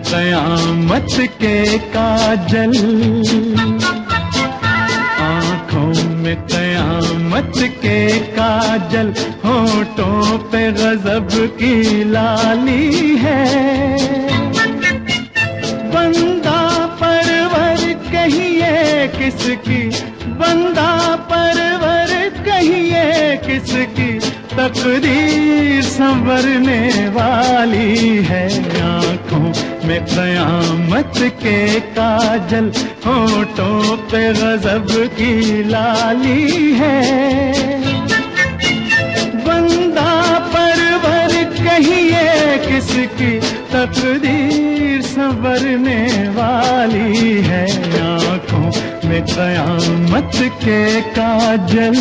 कयामत के काजल, आँखों में कयामत के काजल, होठों पे गजब की लाली है। बंदा परवर कहिए किसकी, बंदा परवर कहिए किसकी, तकदीर संवरने वाली है। आँखों में कयामत के काजल, होठों पे गजब की लाली है। बंदा परवर कहिए किसकी, तकदीर संवरने वाली है। आँखों में कयामत के काजल।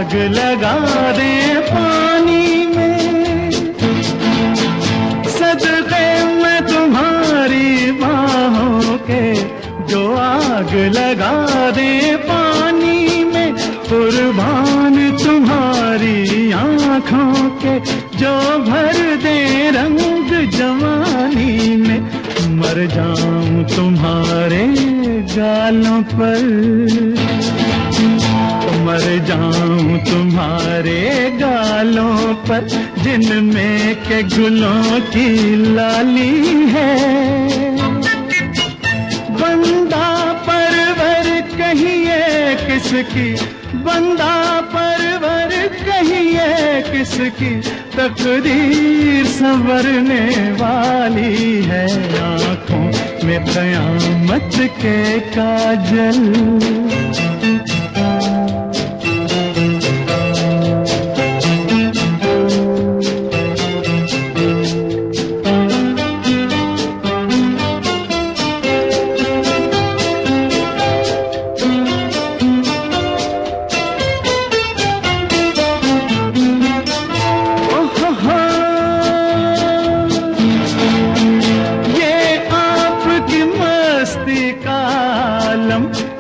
आग लगा दे पानी में, सदक़े में तुम्हारी बाहों के, जो आग लगा दे पानी में। कुर्बान तुम्हारी आँखों के, जो भर दे रंग जवानी में। मर जाऊं तुम्हारे गालों पर, मर जाऊं तुम्हारे गालों पर, जिनमें के गुलों की लाली है। बंदा परवर कहिए किसकी, बंदा परवर कहिए किसकी, तकदीर संवरने वाली है। आँखों में कयामत के काजल।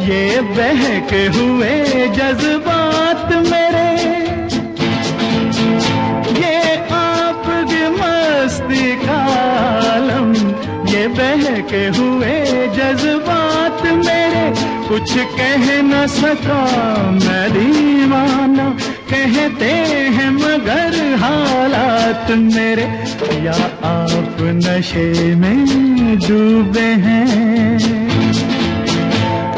ये बहके हुए जज्बात मेरे, ये आपकी मस्ती का आलम, ये बहके हुए जज्बात मेरे। कुछ कह न सका मैं दीवाना, कहते हैं मगर हालात मेरे। या आप नशे में डूबे हैं,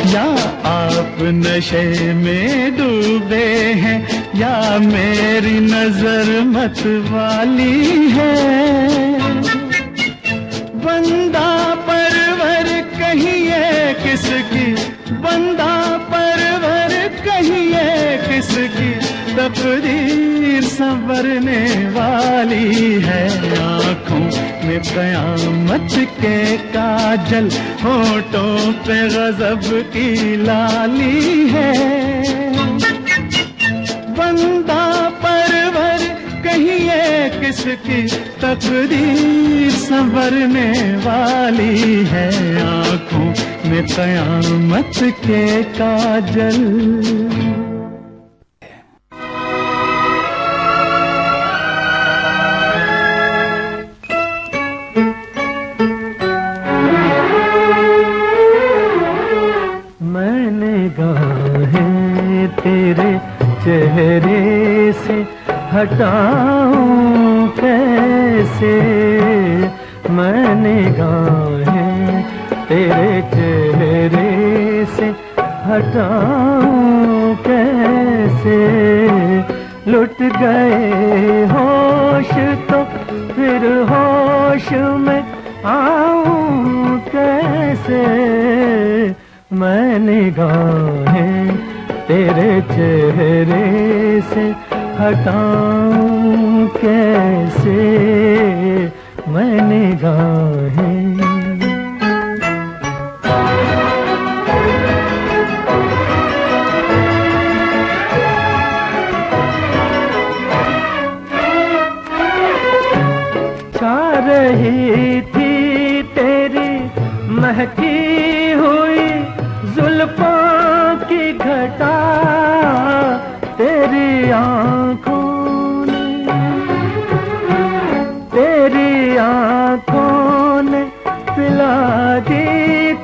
या आप नशे में डूबे हैं, या मेरी नजर मत वाली है। बंदा परवर कहिए किसकी, बंदा परवर कहिए किसकी, तकदीर संवरने वाली है। आँखों में कयामत के काजल, होठों पे गजब की लाली है। बंदा परवर कहिए किसकी, तकदीर संवरने वाली है। आँखों में कयामत के काजल। निगाहें तेरे चेहरे से हटाऊं कैसे, मैं निगाहें तेरे चेहरे से हटाऊं कैसे। लुट गए होश तो फिर होश में आऊं कैसे, मैं निगाहें तेरे चेहरे से हटाऊं कैसे, मैं निगाहें महकी हुई जुल्फों की घटा तेरी आंखों ने पिला दी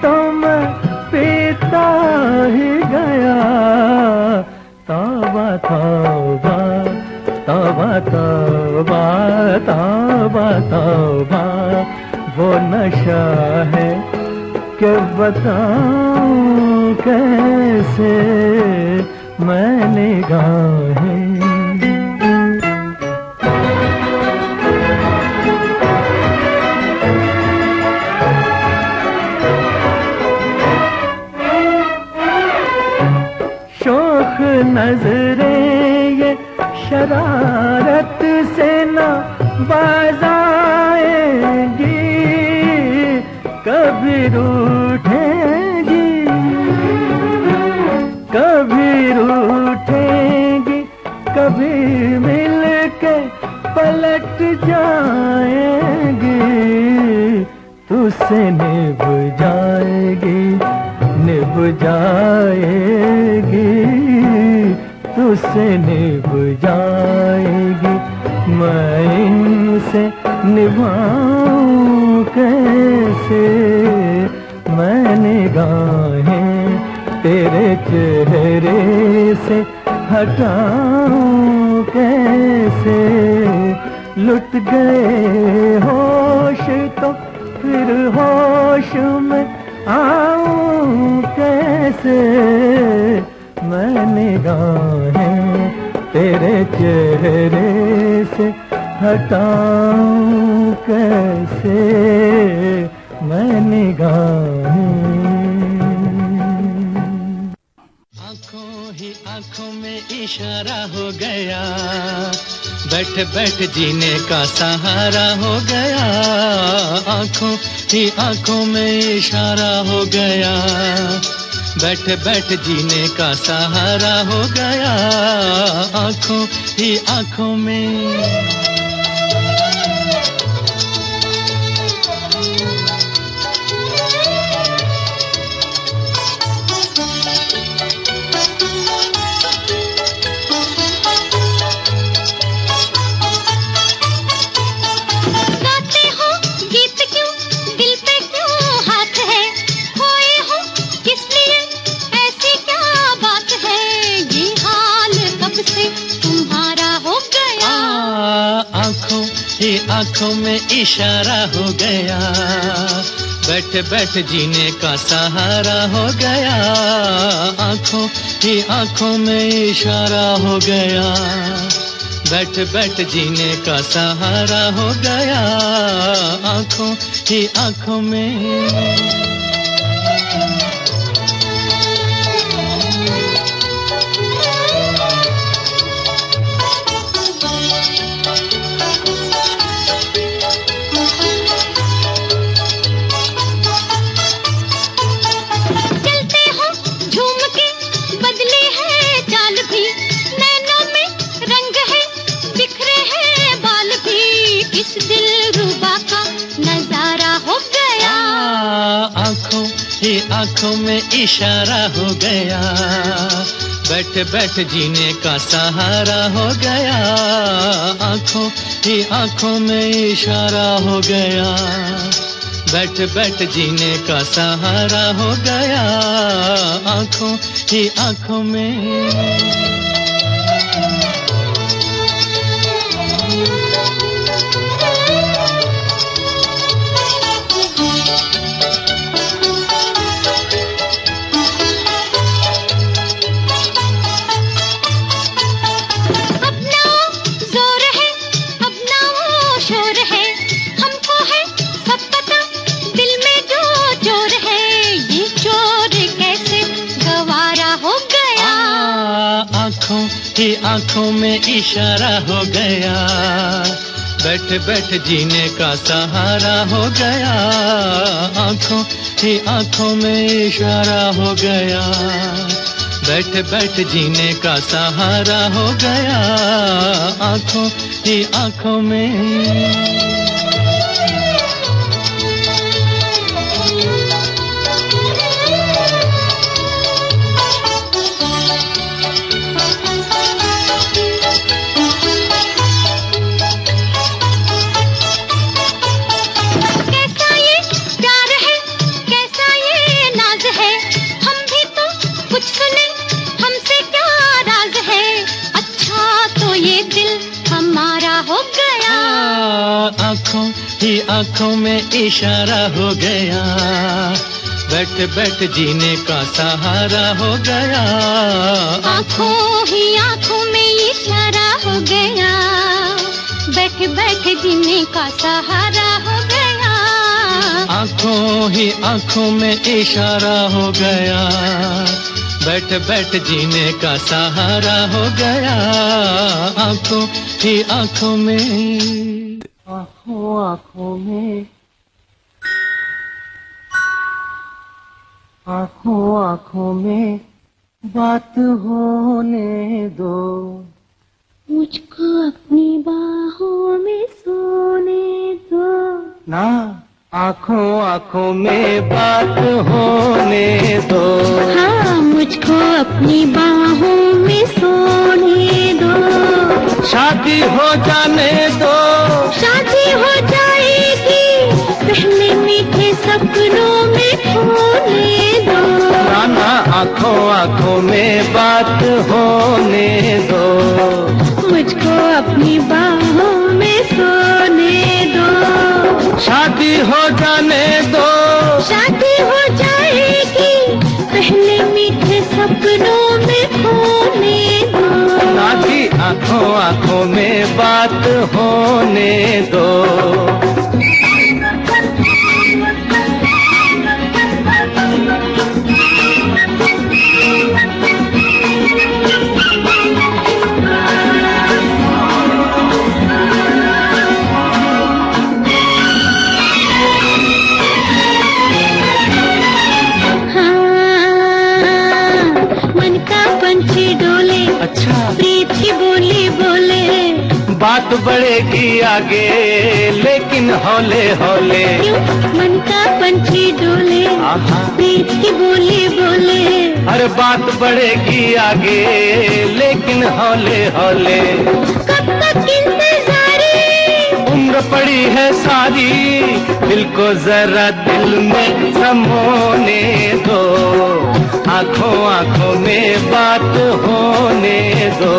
तो मैं पीता ही गया। तौबा तौबा तौबा तौबा तौबा तौबा वो नशा है कि बताऊं कैसे मैं निगाहें। शोख नजरें ये शरारत से न बाज आएंगी, कभी रूठेंगी कभी रूठेंगी, कभी मिल के पलट जाएंगी। तुझसे निभ जाएगी निभ जाएगी, तुझसे निभ जाएगी। मैं इनसे निभाऊं कैसे मैं निगाहें तेरे चेहरे से हटाऊं कैसे। लुट गए होश तो फिर होश में आऊं कैसे मैं निगाहें तेरे चेहरे से हटाऊं कैसे मैं निगाहें। आंखों ही आंखों में इशारा हो गया, बैठ बैठ जीने का सहारा हो गया। आंखों ही आंखों में इशारा हो गया, बैठ बैठ जीने का सहारा हो गया। आंखों ही आंखों में आंखों में इशारा हो गया, बैठ बैठ जीने का सहारा हो गया। आंखों ही आंखों में इशारा हो गया, बैठ बैठ जीने का सहारा हो गया। आंखों ही आंखों में आंखों में इशारा हो गया, बैठ बैठ जीने का सहारा हो गया। आंखों ही आंखों में इशारा हो गया, बैठ बैठ जीने का सहारा हो गया। आंखों ही आंखों में आंखों में इशारा हो गया, बैठ बैठ जीने का सहारा हो गया। आंखों ही आंखों में इशारा हो गया, बैठ बैठ जीने का सहारा हो गया। आंखों ही आंखों में आंखों ही आंखों में इशारा हो गया, बैठ बैठ जीने का सहारा हो गया। आंखों ही आंखों में इशारा हो गया, बैठ बैठ जीने का सहारा हो गया। आंखों ही आंखों में इशारा हो गया, बैठ बैठ जीने का सहारा हो गया। आंखों ही आंखों में, आंखों आंखों में, आंखों आंखों में बात होने दो, मुझको अपनी बाहों में सोने दो। ना आंखों आंखों में बात होने दो। हाँ, मुझको अपनी बाहों में सोने दो। शादी हो जाने दो, शादी हो जाएगी, पहले मीठे सपनों में खोने दो। ना आंखों आंखों में बात होने दो, मुझको अपनी बाहों में सोने दो। शादी हो जाने दो, शादी हो जाएगी, पहले मीठे सपनों में खोने दो। ना जी आंखों आंखों में बात होने दो। अच्छा, प्रीत की बोली बोले, बात बढ़ेगी आगे लेकिन हौले हौले। क्यों मन का पंछी डोले, प्रीत की बोली बोले। अरे बात बढ़ेगी आगे लेकिन हौले हौले। कब तक इंतजारी, उम्र पड़ी है सारी, दिल को जरा दिल में समोने दो। आंखों आंखों में बात होने दो,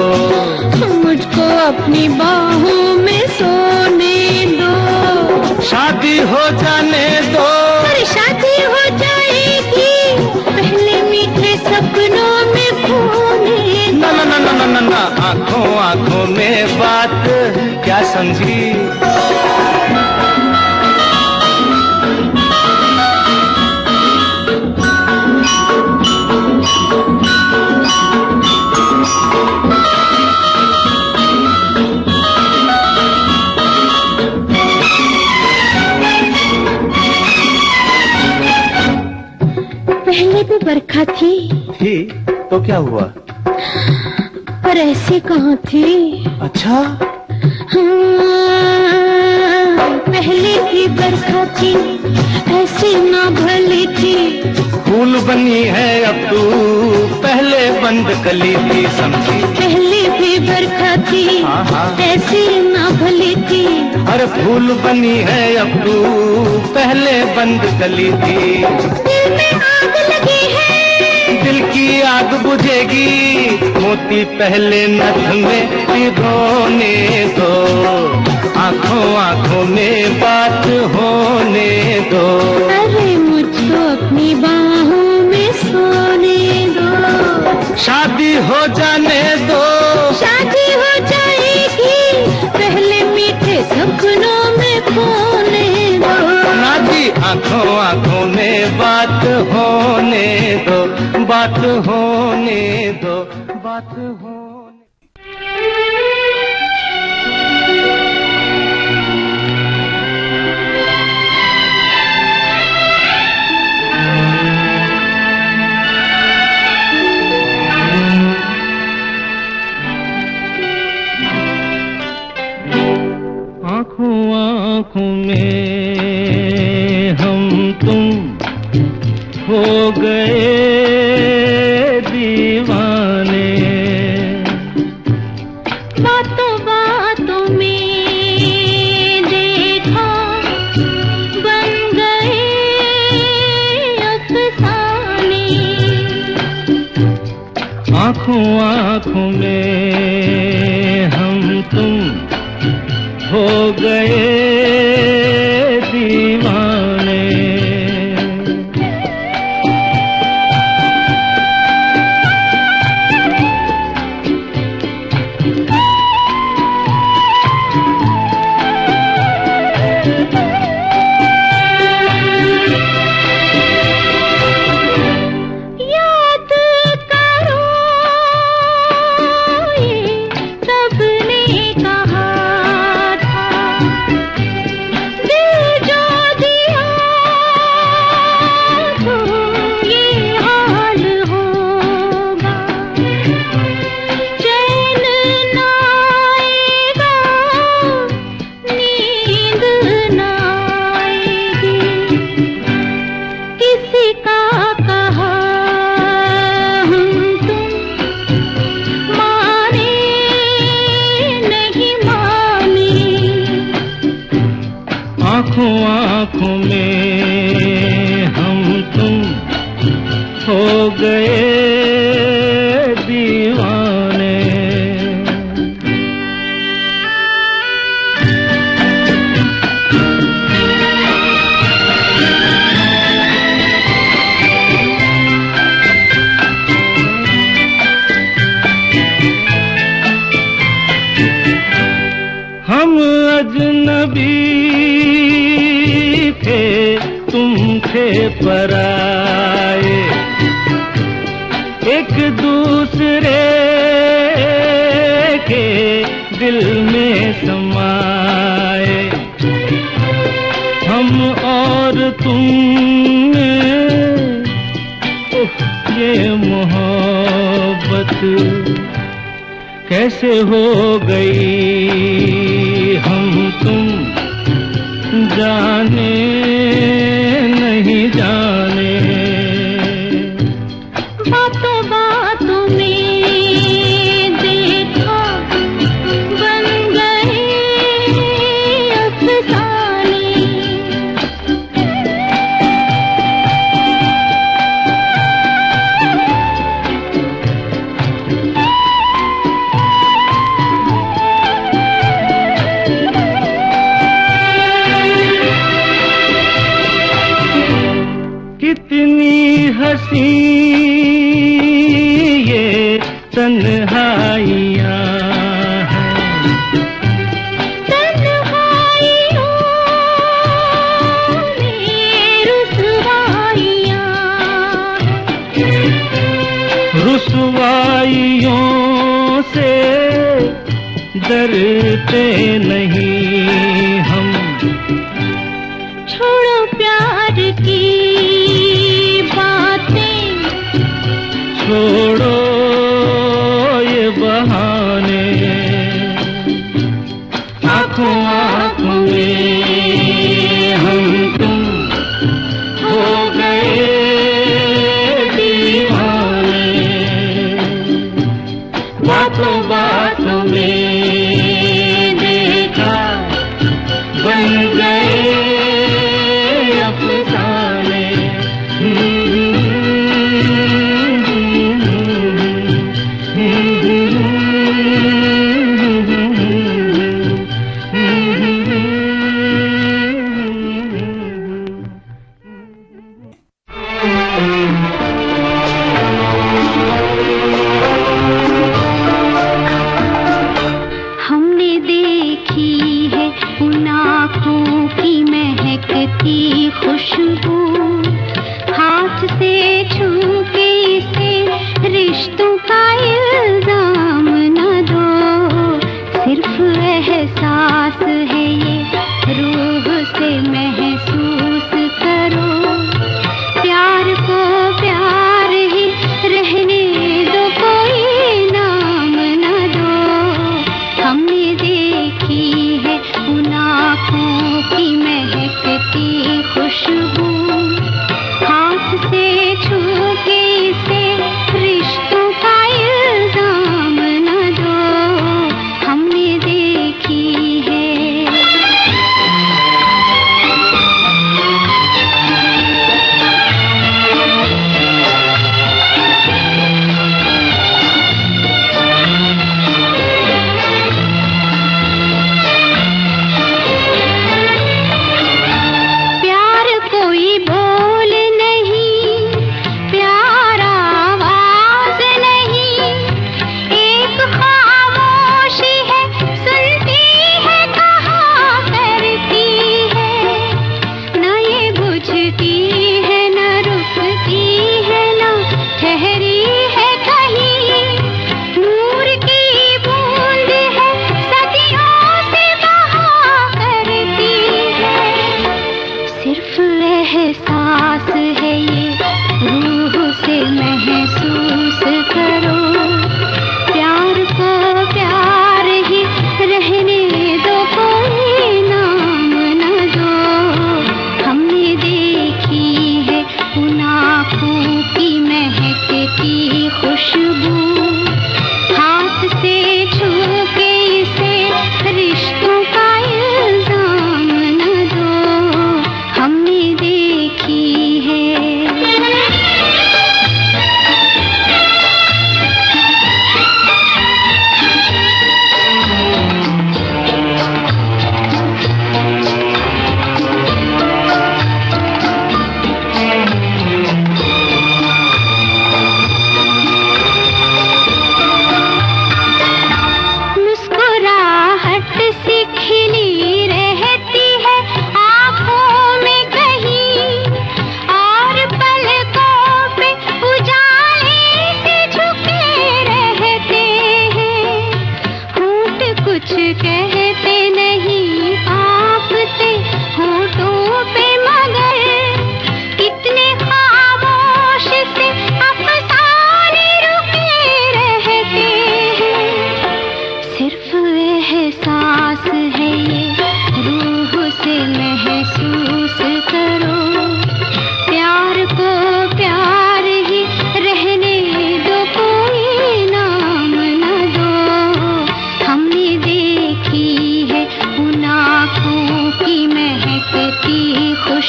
मुझको अपनी बाहों में सोने दो। शादी हो जाने दो, अरे शादी हो जाएगी, पहले मीठे सपनों में खोने दो। ना ना ना ना ना ना, आंखों आंखों में बात क्या समझी। पहले भी बरखा थी तो क्या हुआ, पर ऐसे कहाँ थी। अच्छा हाँ, पहले भी बरखा थी, ऐसे ना भली थी। फूल बनी है अब तू, पहले बंद कली थी समझी। पहले भी बरखा थी, ऐसे ना भली थी। अरे फूल बनी है अब तू, पहले बंद कली थी। दिल में आग लगी है, दिल की आग बुझेगी, मोती पहले नथ में पिघोने दो। आंखों आंखों में बात होने दो, अरे मुझको अपनी बाहों में सोने दो। शादी हो जाने दो, शादी हो जाएगी, पहले मीठे सपनों में खोने दो। ना जी आंखों आंखों में बात होने दो, बात होने दो, बात होने। आँखों आँखों में हम तुम हो गए दीवाने, बातों बातों में देखा बन गए अफसाने। आँखों आँखों में हम तुम हो गए हो गए दीवाने। हम अजनबी थे, तुम थे पराए, एक दूसरे के दिल में समाए। हम और तुम में ये मोहब्बत कैसे हो गई, हम तुम जाने नहीं जाने। बातों बातों में देखा बन गए अफसाने। कितनी हंसी ये तन्हाइयाँ हैं, तन्हाइयों में रुसवाइयाँ, रुसवाइयों से डरते नहीं हम। छोड़ो प्यार की बातें, छोड़ो ये बहाने। आँखों आँखों में हम तुम हो गए दीवाने। बातों बातों में देखा बन गए अफसाने। हमने देखी है उन आँखों की महकती खुशबू, हाथ से छू के इसे रिश्तों का इल्जाम न दो। सिर्फ एहसास है ये, रूह से महसूस करो। प्यार को प्यार ही रहने दो, कोई नाम न दो। हमने देखी है उन आँखों की महकती खुशबू, हाथ से छू के इसे रिश्तों का इल्जाम न दो। हमने देखी है। प्यार कोई बोल नहीं, प्यार आवाज नहीं, एक खामोशी है, सुनती है, कहा करती है। न ये बुझती है, न रुकती है, न ठहरी है कहीं। नूर की बूंद है, सदियों से बहा करती है। सिर्फ एहसास है ये, रूह से महसूस करो। प्यार को प्यार ही रहने दो, कोई नाम न दो। हमने देखी है उन आँखों की महकती खुशबू, हाथ से छू के इसे रिश्तों का इल्जाम न दो। हमने देखी है।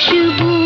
खुशबू